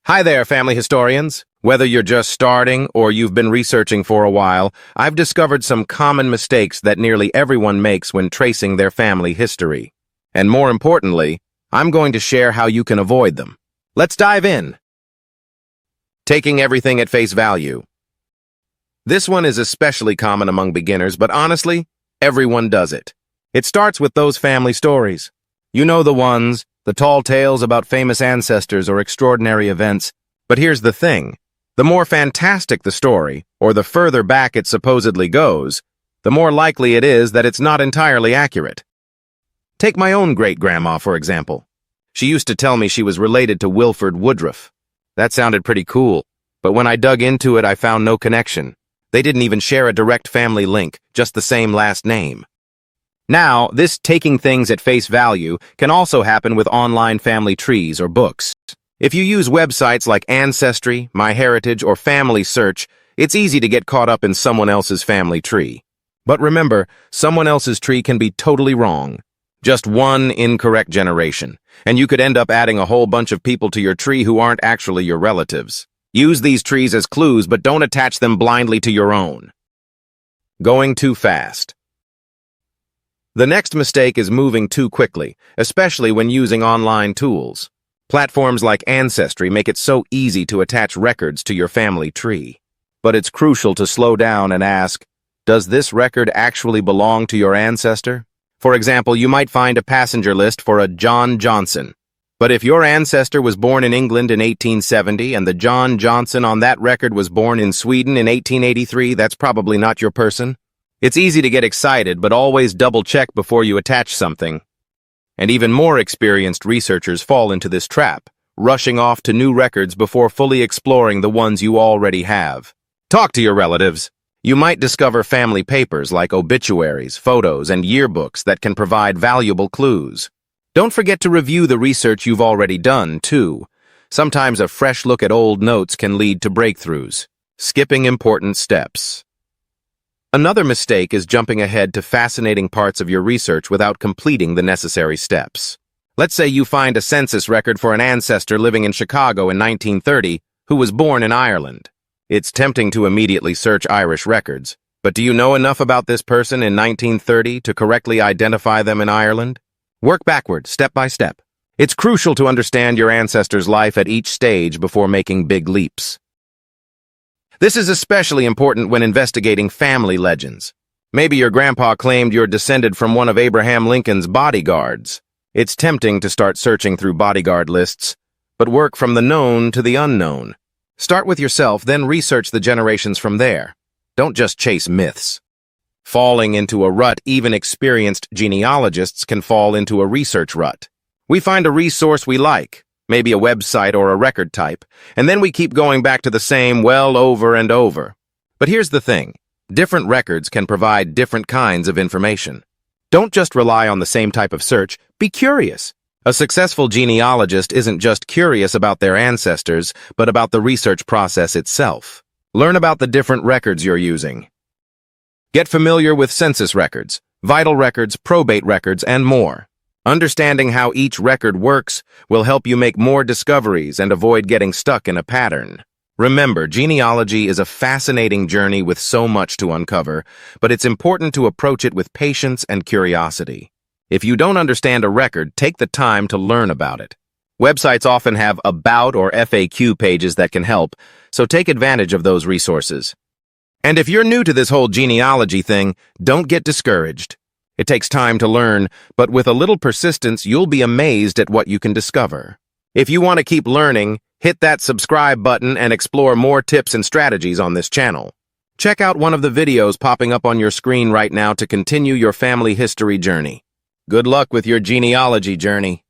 Hi there, family historians. Whether you're just starting or you've been researching for a while, I've discovered some common mistakes that nearly everyone makes when tracing their family history. And more importantly, I'm going to share how you can avoid them. Let's dive in. Taking everything at face value. This one is especially common among beginners, but honestly, everyone does it. It starts with those family stories. You know the ones, the tall tales about famous ancestors or extraordinary events. But here's the thing. The more fantastic the story, or the further back it supposedly goes, the more likely it is that it's not entirely accurate. Take my own great-grandma, for example. She used to tell me she was related to Wilford Woodruff. That sounded pretty cool, but when I dug into it, I found no connection. They didn't even share a direct family link, just the same last name. Now, this taking things at face value can also happen with online family trees or books. If you use websites like Ancestry, MyHeritage, or Family Search, it's easy to get caught up in someone else's family tree. But remember, someone else's tree can be totally wrong. Just one incorrect generation, and you could end up adding a whole bunch of people to your tree who aren't actually your relatives. Use these trees as clues, but don't attach them blindly to your own. Going too fast. The next mistake is moving too quickly, especially when using online tools. Platforms like Ancestry make it so easy to attach records to your family tree. But it's crucial to slow down and ask, does this record actually belong to your ancestor? For example, you might find a passenger list for a John Johnson. But if your ancestor was born in England in 1870 and the John Johnson on that record was born in Sweden in 1883, that's probably not your person. It's easy to get excited, but always double-check before you attach something. And even more experienced researchers fall into this trap, rushing off to new records before fully exploring the ones you already have. Talk to your relatives. You might discover family papers like obituaries, photos, and yearbooks that can provide valuable clues. Don't forget to review the research you've already done, too. Sometimes a fresh look at old notes can lead to breakthroughs. Skipping important steps. Another mistake is jumping ahead to fascinating parts of your research without completing the necessary steps. Let's say you find a census record for an ancestor living in Chicago in 1930 who was born in Ireland. It's tempting to immediately search Irish records, but do you know enough about this person in 1930 to correctly identify them in Ireland? Work backward, step by step. It's crucial to understand your ancestor's life at each stage before making big leaps. This is especially important when investigating family legends. Maybe your grandpa claimed you're descended from one of Abraham Lincoln's bodyguards. It's tempting to start searching through bodyguard lists, but work from the known to the unknown. Start with yourself, then research the generations from there. Don't just chase myths. Falling into a rut, even experienced genealogists can fall into a research rut. We find a resource we like, maybe a website or a record type, and then we keep going back to the same well over and over. But here's the thing. Different records can provide different kinds of information. Don't just rely on the same type of search, be curious. A successful genealogist isn't just curious about their ancestors, but about the research process itself. Learn about the different records you're using. Get familiar with census records, vital records, probate records, and more. Understanding how each record works will help you make more discoveries and avoid getting stuck in a pattern. Remember, genealogy is a fascinating journey with so much to uncover, but it's important to approach it with patience and curiosity. If you don't understand a record, take the time to learn about it. Websites often have about or FAQ pages that can help, so take advantage of those resources. And if you're new to this whole genealogy thing, don't get discouraged. It takes time to learn, but with a little persistence, you'll be amazed at what you can discover. If you want to keep learning, hit that subscribe button and explore more tips and strategies on this channel. Check out one of the videos popping up on your screen right now to continue your family history journey. Good luck with your genealogy journey.